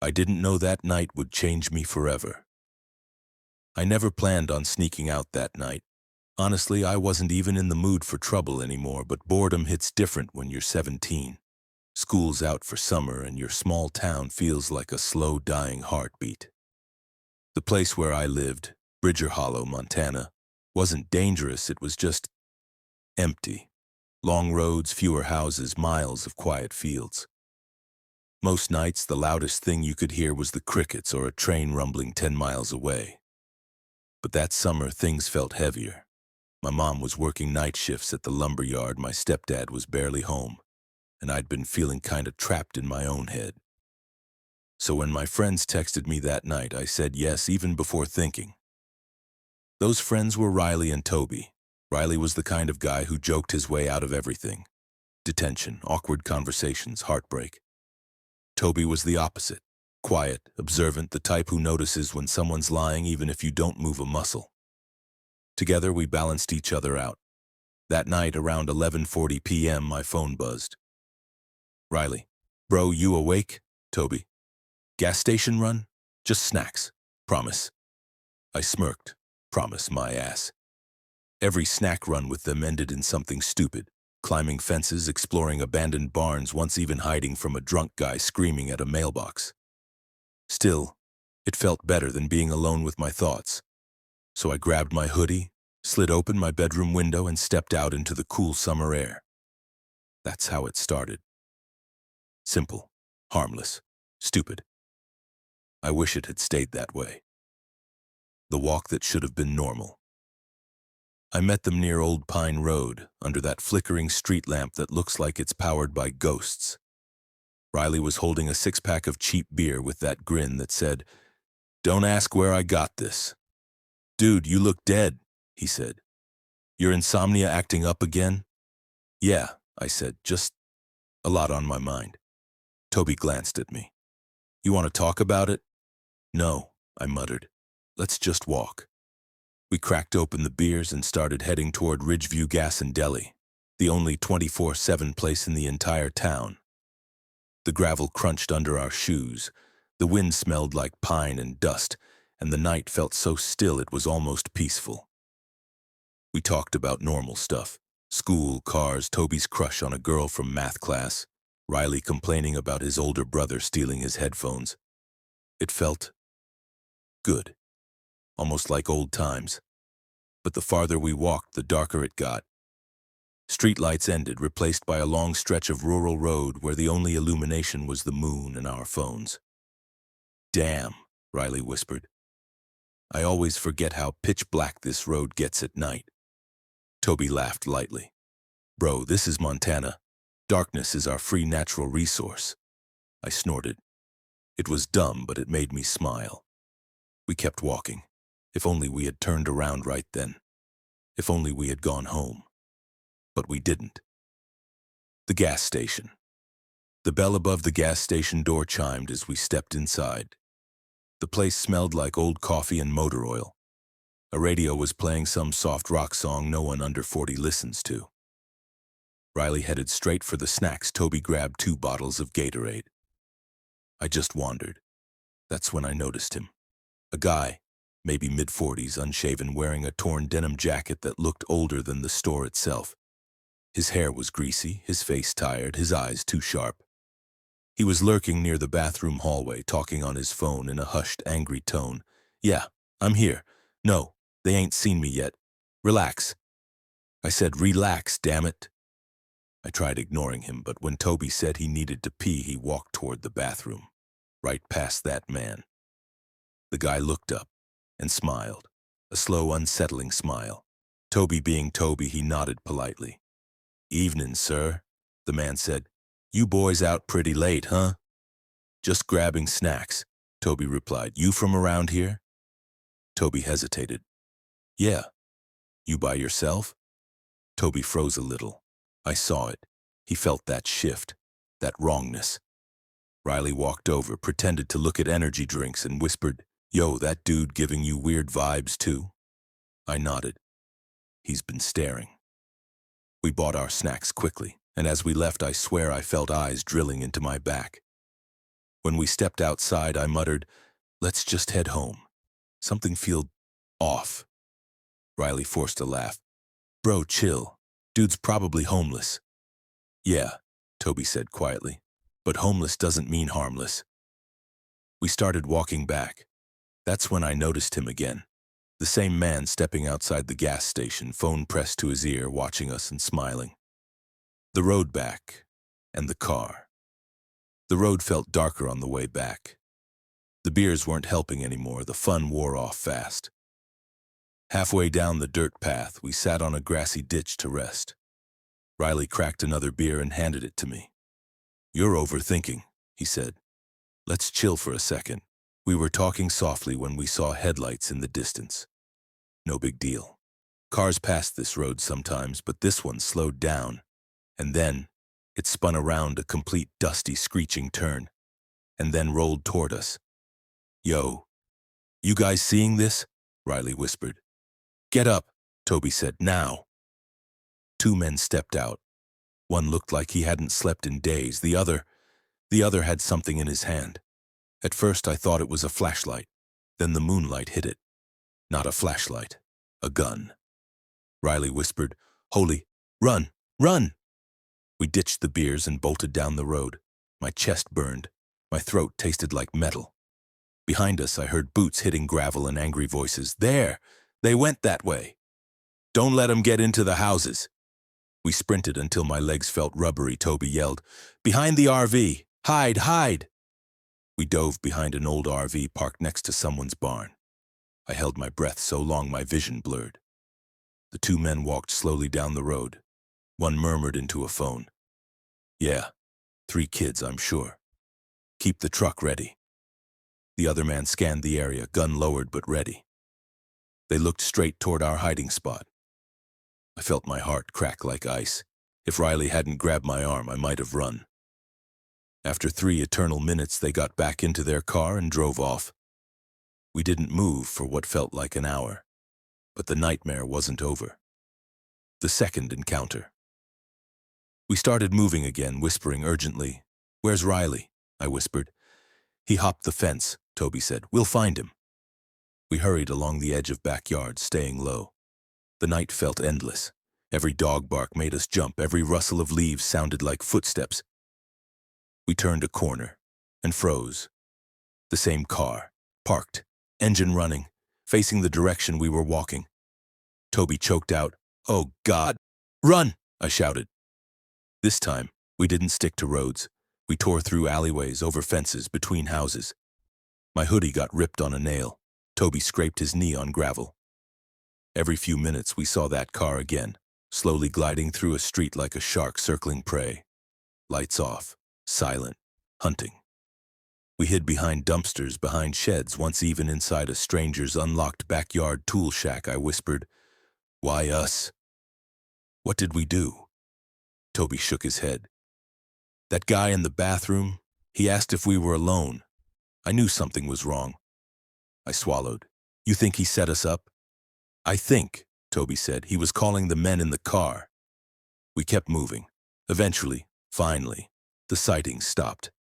I didn't know that night would change me forever. I never planned on sneaking out that night. Honestly, I wasn't even in the mood for trouble anymore, but boredom hits different when you're 17. School's out for summer and your small town feels like a slow dying heartbeat. The place where I lived, Bridger Hollow, Montana, wasn't dangerous, it was just empty. Long roads, fewer houses, miles of quiet fields. Most nights, the loudest thing you could hear was the crickets or a train rumbling 10 miles away. But that summer, things felt heavier. My mom was working night shifts at the lumber yard, my stepdad was barely home, and I'd been feeling kinda trapped in my own head. So when my friends texted me that night, I said yes even before thinking. Those friends were Riley and Toby. Riley was the kind of guy who joked his way out of everything. Detention, awkward conversations, heartbreak. Toby was the opposite. Quiet, observant, the type who notices when someone's lying even if you don't move a muscle. Together, we balanced each other out. That night, around 11:40 p.m., my phone buzzed. Riley. Bro, you awake? Toby. Gas station run? Just snacks. Promise. I smirked. Promise my ass. Every snack run with them ended in something stupid. Climbing fences, exploring abandoned barns, once even hiding from a drunk guy screaming at a mailbox. Still, it felt better than being alone with my thoughts. So I grabbed my hoodie, slid open my bedroom window, and stepped out into the cool summer air. That's how it started. Simple, harmless, stupid. I wish it had stayed that way. The walk that should have been normal. I met them near Old Pine Road, under that flickering street lamp that looks like it's powered by ghosts. Riley was holding a six-pack of cheap beer with that grin that said, "Don't ask where I got this." "Dude, you look dead," he said. "Your insomnia acting up again?" "Yeah," I said, "just a lot on my mind." Toby glanced at me. "You want to talk about it?" "No," I muttered. "Let's just walk." We cracked open the beers and started heading toward Ridgeview Gas and Deli, the only 24/7 place in the entire town. The gravel crunched under our shoes, the wind smelled like pine and dust, and the night felt so still it was almost peaceful. We talked about normal stuff. School, cars, Toby's crush on a girl from math class, Riley complaining about his older brother stealing his headphones. It felt good, almost like old times. But the farther we walked, the darker it got. Streetlights ended, replaced by a long stretch of rural road where the only illumination was the moon and our phones. "Damn," Riley whispered. "I always forget how pitch black this road gets at night." Toby laughed lightly. "Bro, this is Montana. Darkness is our free natural resource." I snorted. It was dumb, but it made me smile. We kept walking. If only we had turned around right then. If only we had gone home. But we didn't. The gas station. The bell above the gas station door chimed as we stepped inside. The place smelled like old coffee and motor oil. A radio was playing some soft rock song no one under 40 listens to. Riley headed straight for the snacks. Toby grabbed 2 bottles of Gatorade. I just wandered. That's when I noticed him. A guy, maybe mid-40s, unshaven, wearing a torn denim jacket that looked older than the store itself. His hair was greasy, his face tired, his eyes too sharp. He was lurking near the bathroom hallway, talking on his phone in a hushed, angry tone. "Yeah, I'm here. No, they ain't seen me yet. Relax." I said, "Relax, damn it." I tried ignoring him, but when Toby said he needed to pee, he walked toward the bathroom, right past that man. The guy looked up and smiled, a slow, unsettling smile. Toby being Toby, he nodded politely. "Evening, sir," the man said. "You boys out pretty late, huh?" "Just grabbing snacks," Toby replied. "You from around here?" Toby hesitated. "Yeah." "You by yourself?" Toby froze a little. I saw it. He felt that shift, that wrongness. Riley walked over, pretended to look at energy drinks, and whispered, "Yo, that dude giving you weird vibes too?" I nodded. He's been staring. We bought our snacks quickly, and as we left, I swear I felt eyes drilling into my back. When we stepped outside, I muttered, "Let's just head home. Something feels off." Riley forced a laugh. "Bro, chill. Dude's probably homeless." "Yeah," Toby said quietly, "but homeless doesn't mean harmless." We started walking back. That's when I noticed him again. The same man stepping outside the gas station, phone pressed to his ear, watching us and smiling. The road back, and the car. The road felt darker on the way back. The beers weren't helping anymore, the fun wore off fast. Halfway down the dirt path, we sat on a grassy ditch to rest. Riley cracked another beer and handed it to me. "You're overthinking," he said. "Let's chill for a second." We were talking softly when we saw headlights in the distance. No big deal. Cars passed this road sometimes, but this one slowed down, and then it spun around a complete dusty, screeching turn, and then rolled toward us. "Yo, you guys seeing this?" Riley whispered. "Get up," Toby said, "now." Two men stepped out. One looked like he hadn't slept in days. The other had something in his hand. At first I thought it was a flashlight. Then the moonlight hit it. Not a flashlight, a gun. Riley whispered, "Holy, run, run!" We ditched the beers and bolted down the road. My chest burned. My throat tasted like metal. Behind us I heard boots hitting gravel and angry voices. "There! They went that way! Don't let 'em get into the houses!" We sprinted until my legs felt rubbery. Toby yelled, "Behind the RV! Hide, hide!" We dove behind an old RV parked next to someone's barn. I held my breath so long my vision blurred. The two men walked slowly down the road. One murmured into a phone, "Yeah, 3 kids, I'm sure. Keep the truck ready." The other man scanned the area, gun lowered but ready. They looked straight toward our hiding spot. I felt my heart crack like ice. If Riley hadn't grabbed my arm, I might have run. After 3 eternal minutes, they got back into their car and drove off. We didn't move for what felt like an hour, but the nightmare wasn't over. The second encounter. We started moving again, whispering urgently, "Where's Riley?" I whispered. "He hopped the fence," Toby said. "We'll find him." We hurried along the edge of backyards, staying low. The night felt endless. Every dog bark made us jump. Every rustle of leaves sounded like footsteps. We turned a corner and froze. The same car, parked, engine running, facing the direction we were walking. Toby choked out, "Oh God, run!" I shouted. This time, we didn't stick to roads. We tore through alleyways, over fences, between houses. My hoodie got ripped on a nail. Toby scraped his knee on gravel. Every few minutes we saw that car again, slowly gliding through a street like a shark circling prey. Lights off, silent, hunting. We hid behind dumpsters, behind sheds, once even inside a stranger's unlocked backyard tool shack. I whispered, "Why us? What did we do?" Toby shook his head. "That guy in the bathroom, he asked if we were alone. I knew something was wrong." I swallowed. "You think he set us up?" "I think," Toby said, "he was calling the men in the car." We kept moving. Eventually, finally, the sightings stopped.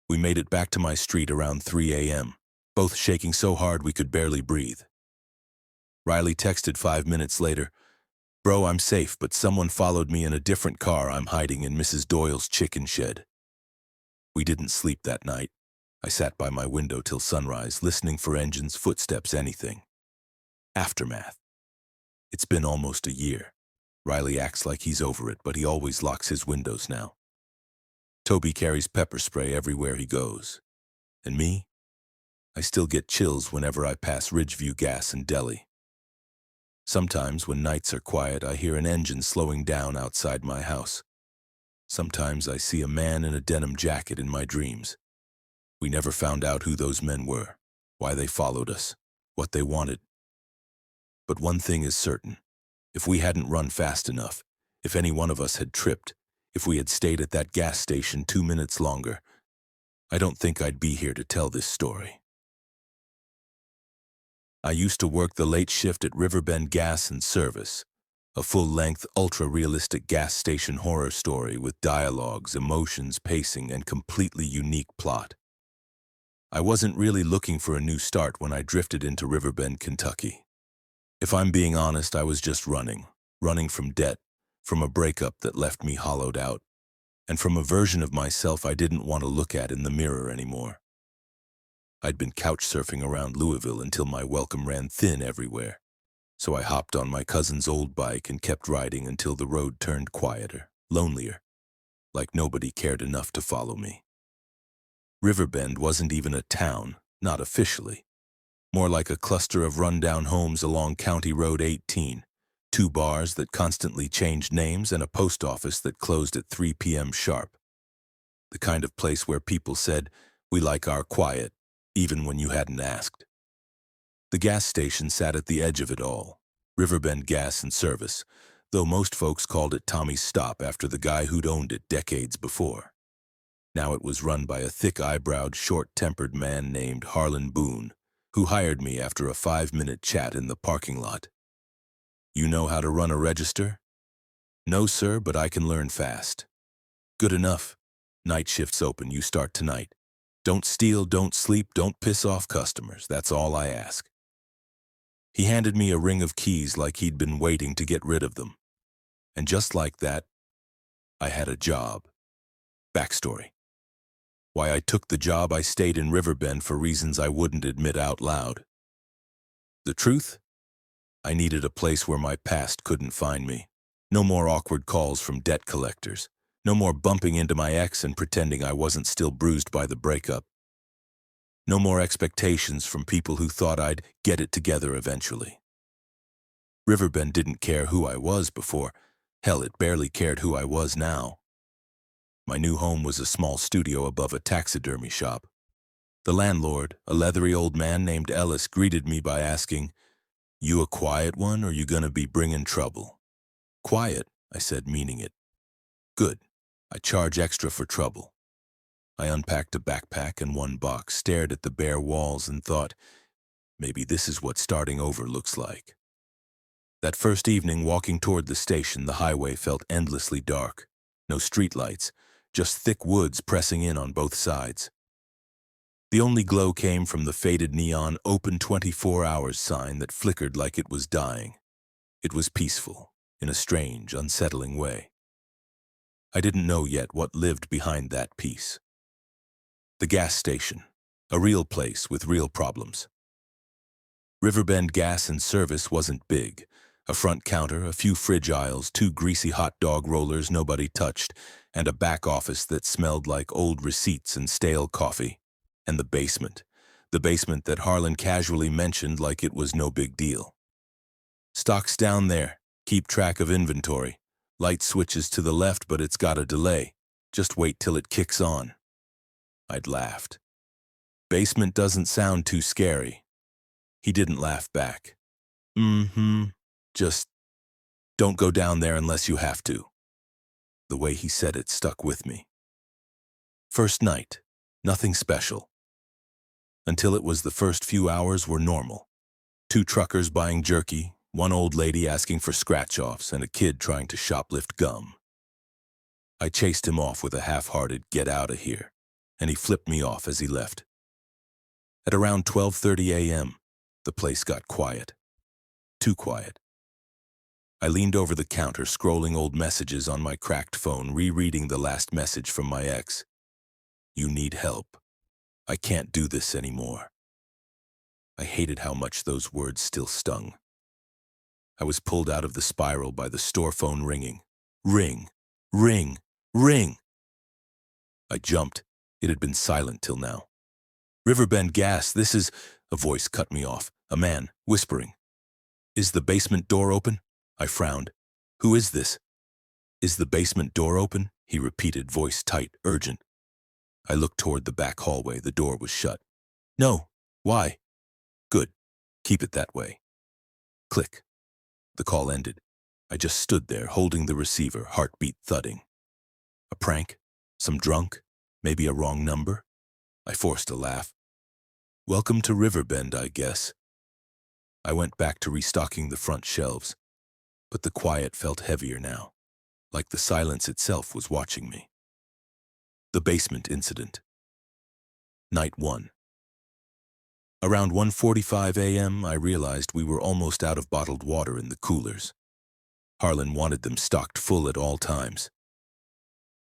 We made it back to my street around 3 a.m., both shaking so hard we could barely breathe. Riley texted 5 minutes later, "Bro, I'm safe, but someone followed me in a different car. I'm hiding in Mrs. Doyle's chicken shed." We didn't sleep that night. I sat by my window till sunrise, listening for engines, footsteps, anything. Aftermath. It's been almost a year. Riley acts like he's over it, but he always locks his windows now. Toby carries pepper spray everywhere he goes. And me? I still get chills whenever I pass Ridgeview Gas in Delhi. Sometimes, when nights are quiet, I hear an engine slowing down outside my house. Sometimes I see a man in a denim jacket in my dreams. We never found out who those men were, why they followed us, what they wanted. But one thing is certain. If we hadn't run fast enough, if any one of us had tripped, if we had stayed at that gas station 2 minutes longer, I don't think I'd be here to tell this story. I used to work the late shift at Riverbend Gas and Service, a full-length, ultra-realistic gas station horror story with dialogues, emotions, pacing, and completely unique plot. I wasn't really looking for a new start when I drifted into Riverbend, Kentucky. If I'm being honest, I was just running from debt, from a breakup that left me hollowed out, and from a version of myself I didn't want to look at in the mirror anymore. I'd been couch surfing around Louisville until my welcome ran thin everywhere, so I hopped on my cousin's old bike and kept riding until the road turned quieter, lonelier, like nobody cared enough to follow me. Riverbend wasn't even a town, not officially. More like a cluster of rundown homes along County Road 18, two bars that constantly changed names and a post office that closed at 3 p.m. sharp. The kind of place where people said, "We like our quiet," even when you hadn't asked. The gas station sat at the edge of it all, Riverbend Gas and Service, though most folks called it Tommy's Stop after the guy who'd owned it decades before. Now it was run by a thick-eyebrowed, short-tempered man named Harlan Boone, who hired me after a 5-minute chat in the parking lot. "You know how to run a register?" "No, sir, but I can learn fast." "Good enough. Night shift's open, you start tonight. Don't steal, don't sleep, don't piss off customers, that's all I ask." He handed me a ring of keys like he'd been waiting to get rid of them. And just like that, I had a job. Backstory. Why I took the job: I stayed in Riverbend for reasons I wouldn't admit out loud. The truth? I needed a place where my past couldn't find me. No more awkward calls from debt collectors. No more bumping into my ex and pretending I wasn't still bruised by the breakup. No more expectations from people who thought I'd get it together eventually. Riverbend didn't care who I was before. Hell, it barely cared who I was now. My new home was a small studio above a taxidermy shop. The landlord, a leathery old man named Ellis, greeted me by asking, "You a quiet one, or you gonna be bringing trouble?" "Quiet," I said, meaning it. "Good. I charge extra for trouble." I unpacked a backpack and one box, stared at the bare walls, and thought, maybe this is what starting over looks like. That first evening, walking toward the station, the highway felt endlessly dark. No streetlights, just thick woods pressing in on both sides. The only glow came from the faded neon "Open 24 hours" sign that flickered like it was dying. It was peaceful, in a strange, unsettling way. I didn't know yet what lived behind that peace. The gas station, a real place with real problems. Riverbend Gas and Service wasn't big. A front counter, a few fridge aisles, 2 greasy hot dog rollers nobody touched, and a back office that smelled like old receipts and stale coffee. And the basement that Harlan casually mentioned like it was no big deal. "Stock's down there. Keep track of inventory. Light switches to the left, but it's got a delay. Just wait till it kicks on." I'd laughed. "Basement doesn't sound too scary." He didn't laugh back. Just don't go down there unless you have to." The way he said it stuck with me. First night, nothing special. Until it was the first few hours were normal. 2 truckers buying jerky, 1 old lady asking for scratch-offs, and a kid trying to shoplift gum. I chased him off with a half-hearted "get out of here," and he flipped me off as he left. At around 12:30 a.m., the place got quiet. Too quiet. I leaned over the counter, scrolling old messages on my cracked phone, rereading the last message from my ex. "You need help. I can't do this anymore." I hated how much those words still stung. I was pulled out of the spiral by the store phone ringing. Ring, ring, ring. I jumped. It had been silent till now. "Riverbend Gas, this is—" A voice cut me off, a man, whispering. "Is the basement door open?" I frowned. "Who is this?" "Is the basement door open?" he repeated, voice tight, urgent. I looked toward the back hallway. The door was shut. "No. Why?" "Good. Keep it that way." Click. The call ended. I just stood there, holding the receiver, heartbeat thudding. A prank? Some drunk? Maybe a wrong number? I forced a laugh. "Welcome to Riverbend, I guess." I went back to restocking the front shelves, but the quiet felt heavier now, like the silence itself was watching me. The basement incident. Night 1. Around 1:45 a.m., I realized we were almost out of bottled water in the coolers. Harlan wanted them stocked full at all times.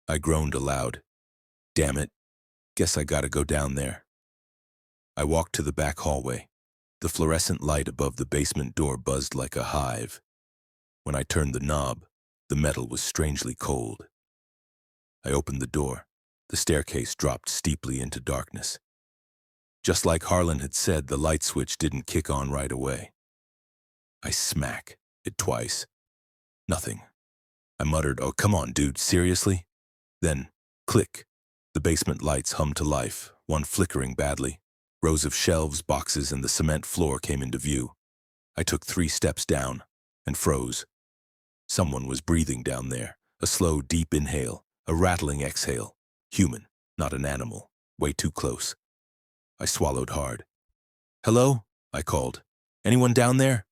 I groaned aloud. Damn it, guess I gotta go down there. I walked to the back hallway. The fluorescent light above the basement door buzzed like a hive. When I turned the knob, the metal was strangely cold. I opened the door. The staircase dropped steeply into darkness. Just like Harlan had said, the light switch didn't kick on right away. I smack it twice. Nothing. I muttered, "Oh, come on, dude, seriously?" Then, click. The basement lights hummed to life, one flickering badly. Rows of shelves, boxes, and the cement floor came into view. I took 3 steps down and froze. Someone was breathing down there, a slow, deep inhale, a rattling exhale. Human, not an animal, way too close. I swallowed hard. "Hello?" I called. "Anyone down there?"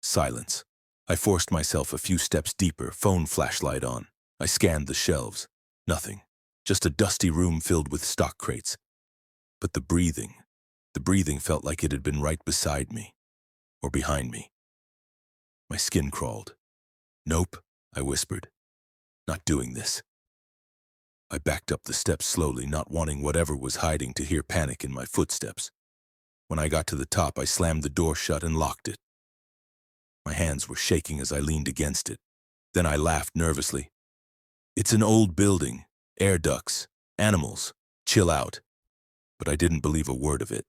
Silence. I forced myself a few steps deeper, phone flashlight on. I scanned the shelves. Nothing. Just a dusty room filled with stock crates. But the breathing felt like it had been right beside me, or behind me. My skin crawled. "Nope," I whispered. "Not doing this." I backed up the steps slowly, not wanting whatever was hiding to hear panic in my footsteps. When I got to the top, I slammed the door shut and locked it. My hands were shaking as I leaned against it. Then I laughed nervously. "It's an old building, air ducts, animals, chill out." But I didn't believe a word of it.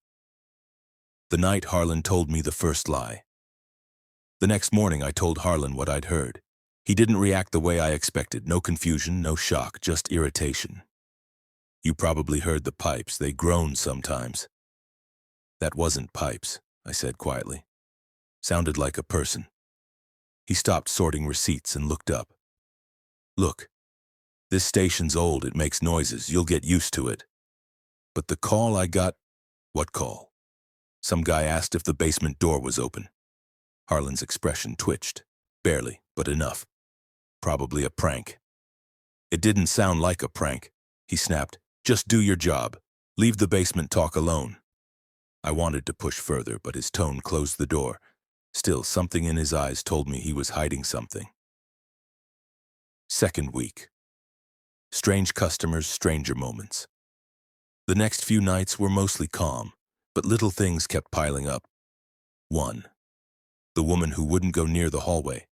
The night Harlan told me the first lie. The next morning I told Harlan what I'd heard. He didn't react the way I expected. No confusion, no shock, just irritation. "You probably heard the pipes. They groan sometimes." "That wasn't pipes," I said quietly. "Sounded like a person." He stopped sorting receipts and looked up. "Look, this station's old. It makes noises. You'll get used to it. But the call I got..." "What call?" "Some guy asked if the basement door was open." Harlan's expression twitched. Barely, but enough. "Probably a prank." "It didn't sound like a prank," he snapped. "Just do your job. Leave the basement talk alone." I wanted to push further, but his tone closed the door. Still, something in his eyes told me he was hiding something. Second week. Strange customers, stranger moments. The next few nights were mostly calm, but little things kept piling up. 1. The woman who wouldn't go near the hallway.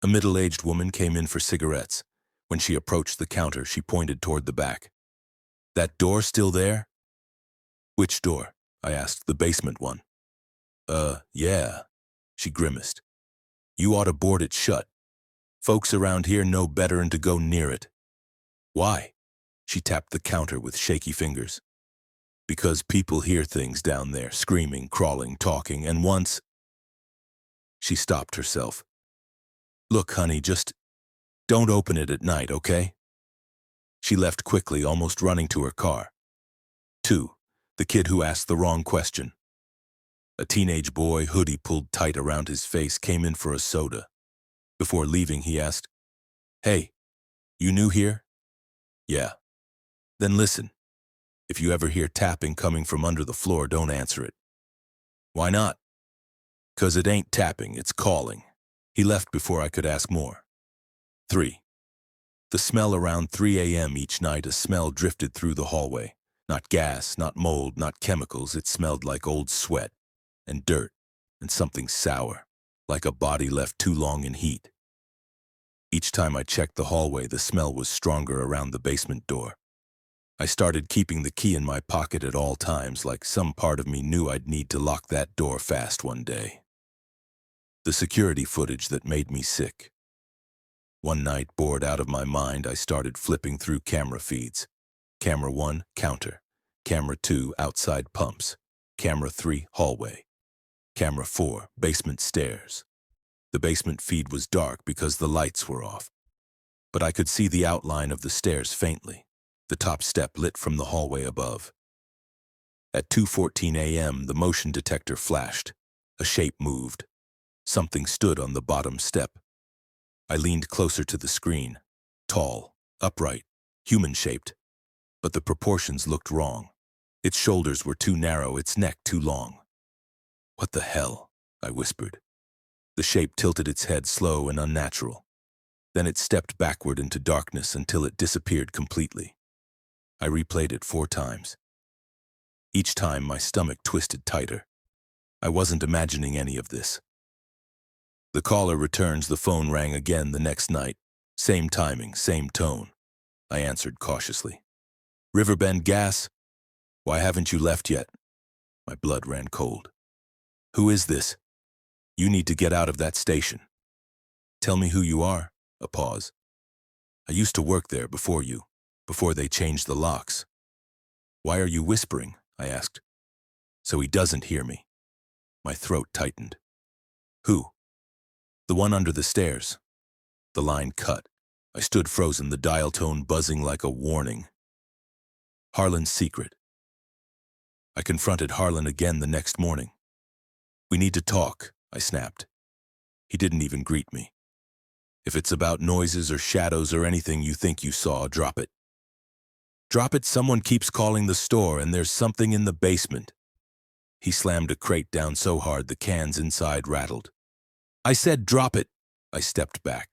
A middle-aged woman came in for cigarettes. When she approached the counter, she pointed toward the back. "That door still there?" "Which door?" I asked. "The basement one." Yeah," she grimaced. "You ought to board it shut. Folks around here know better'n to go near it." "Why?" She tapped the counter with shaky fingers. "Because people hear things down there, screaming, crawling, talking, and once..." She stopped herself. "Look, honey, just don't open it at night, okay?" She left quickly, almost running to her car. 2. The kid who asked the wrong question. A teenage boy, hoodie pulled tight around his face, came in for a soda. Before leaving, he asked, "Hey, you new here?" "Yeah." "Then listen. If you ever hear tapping coming from under the floor, don't answer it." "Why not?" "'Cause it ain't tapping, it's calling." He left before I could ask more. 3. The smell around 3 a.m. each night. A smell drifted through the hallway. Not gas, not mold, not chemicals. It smelled like old sweat and dirt and something sour, like a body left too long in heat. Each time I checked the hallway, the smell was stronger around the basement door. I started keeping the key in my pocket at all times, like some part of me knew I'd need to lock that door fast one day. The security footage that made me sick. One night, bored out of my mind, I started flipping through camera feeds. Camera 1, counter. Camera 2, outside pumps. Camera 3, hallway. Camera 4, basement stairs. The basement feed was dark because the lights were off. But I could see the outline of the stairs faintly, the top step lit from the hallway above. At 2:14 a.m., the motion detector flashed. A shape moved. Something stood on the bottom step. I leaned closer to the screen. Tall, upright, human-shaped. But the proportions looked wrong. Its shoulders were too narrow, its neck too long. "What the hell?" I whispered. The shape tilted its head, slow and unnatural. Then it stepped backward into darkness until it disappeared completely. I replayed it 4 times. Each time my stomach twisted tighter. I wasn't imagining any of this. The caller returns. The phone rang again the next night. Same timing, same tone. I answered cautiously. "Riverbend Gas? Why haven't you left yet?" My blood ran cold. "Who is this? You need to get out of that station." "Tell me who you are." A pause. "I used to work there before you, before they changed the locks." "Why are you whispering?" I asked. "So he doesn't hear me." My throat tightened. "Who?" "The one under the stairs." The line cut. I stood frozen, the dial tone buzzing like a warning. "Harlan's secret." I confronted Harlan again the next morning. "We need to talk," I snapped. He didn't even greet me. "If it's about noises or shadows or anything you think you saw, drop it." "Drop it, someone keeps calling the store and there's something in the basement." He slammed a crate down so hard the cans inside rattled. "I said drop it." I stepped back.